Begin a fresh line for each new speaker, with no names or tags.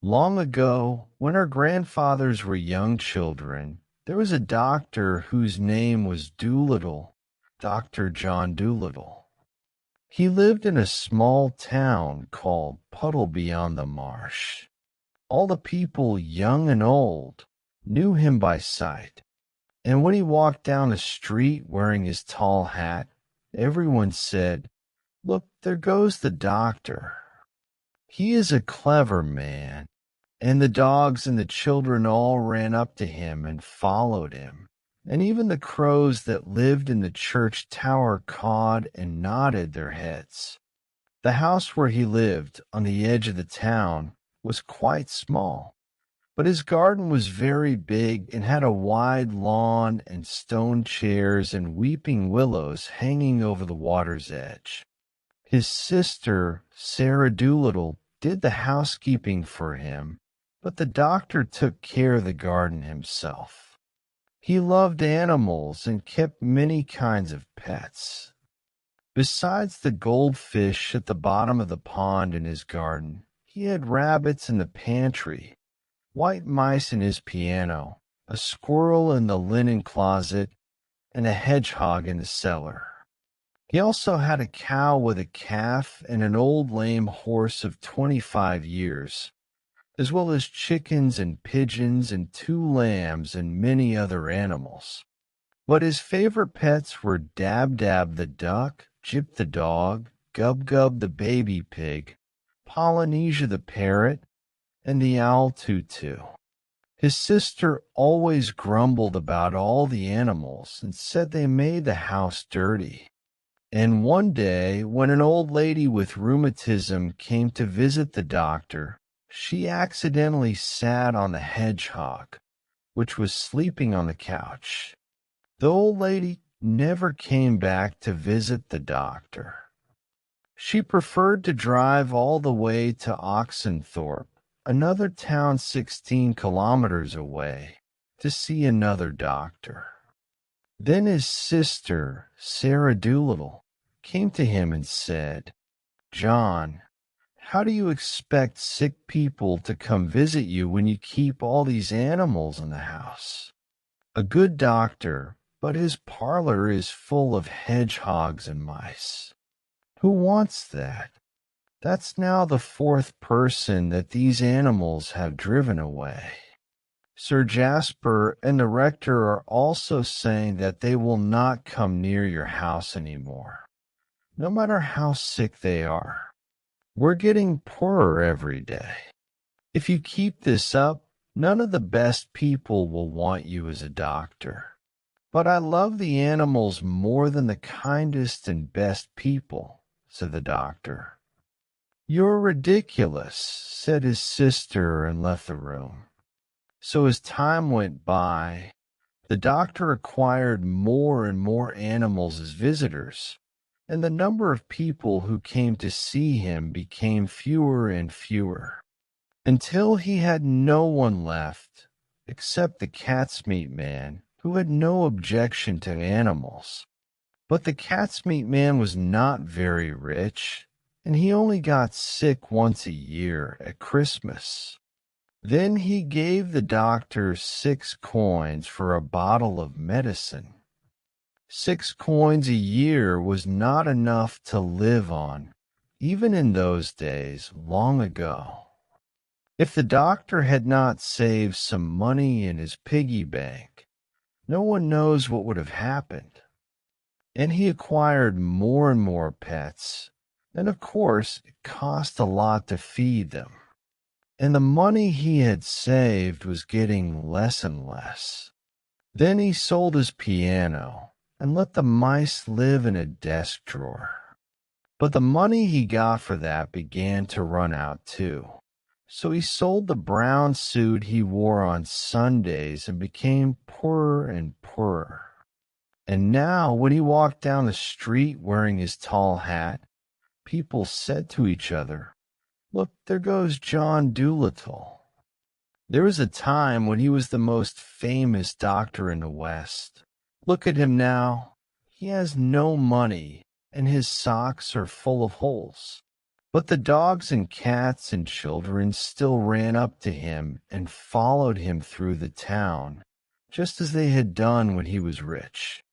Long ago, when our grandfathers were young children, there was a doctor whose name was Dolittle, Dr. John Dolittle. He lived in a small town called Puddleby on the Marsh. All the people, young and old, knew him by sight, and when he walked down the street wearing his tall hat, everyone said, "Look, there goes the doctor." He is a clever man, and the dogs and the children all ran up to him and followed him, and even the crows that lived in the church tower cawed and nodded their heads. The house where he lived, on the edge of the town, was quite small, but his garden was very big and had a wide lawn and stone chairs and weeping willows hanging over the water's edge. His sister, Sarah Dolittle, did the housekeeping for him, but the doctor took care of the garden himself. He loved animals and kept many kinds of pets. Besides the goldfish at the bottom of the pond in his garden, he had rabbits in the pantry, white mice in his piano, a squirrel in the linen closet, and a hedgehog in the cellar. He also had a cow with a calf and an old lame horse of 25 years, as well as chickens and pigeons and 2 lambs and many other animals. But his favorite pets were Dab Dab the duck, Jip the dog, Gub Gub the baby pig, Polynesia the parrot, and the owl Tutu. His sister always grumbled about all the animals and said they made the house dirty. And one day, when an old lady with rheumatism came to visit the doctor, she accidentally sat on the hedgehog, which was sleeping on the couch. The old lady never came back to visit the doctor. She preferred to drive all the way to Oxenthorpe, another town 16 kilometers away, to see another doctor. Then his sister, Sarah Dolittle, came to him and said, "John, how do you expect sick people to come visit you when you keep all these animals in the house? A good doctor, but his parlor is full of hedgehogs and mice. Who wants that? That's now the 4th person that these animals have driven away. Sir Jasper and the rector are also saying that they will not come near your house anymore, no matter how sick they are. We're getting poorer every day. If you keep this up, none of the best people will want you as a doctor. But I love the animals more than the kindest and best people," said the doctor. "You're ridiculous," said his sister and left the room. So as time went by, the doctor acquired more and more animals as visitors, and the number of people who came to see him became fewer and fewer, until he had no one left except the cat's meat man, who had no objection to animals. But the cat's meat man was not very rich, and he only got sick once a year at Christmas. Then he gave the doctor 6 coins for a bottle of medicine. 6 coins a year was not enough to live on, even in those days long ago. If the doctor had not saved some money in his piggy bank, no one knows what would have happened. And he acquired more and more pets, and of course it cost a lot to feed them. And the money he had saved was getting less and less. Then he sold his piano and let the mice live in a desk drawer. But the money he got for that began to run out too. So he sold the brown suit he wore on Sundays and became poorer and poorer. And now, when he walked down the street wearing his tall hat, people said to each other, "Look, there goes John Dolittle." There was a time when he was the most famous doctor in the West. Look at him now. He has no money, and his socks are full of holes. But the dogs and cats and children still ran up to him and followed him through the town, just as they had done when he was rich.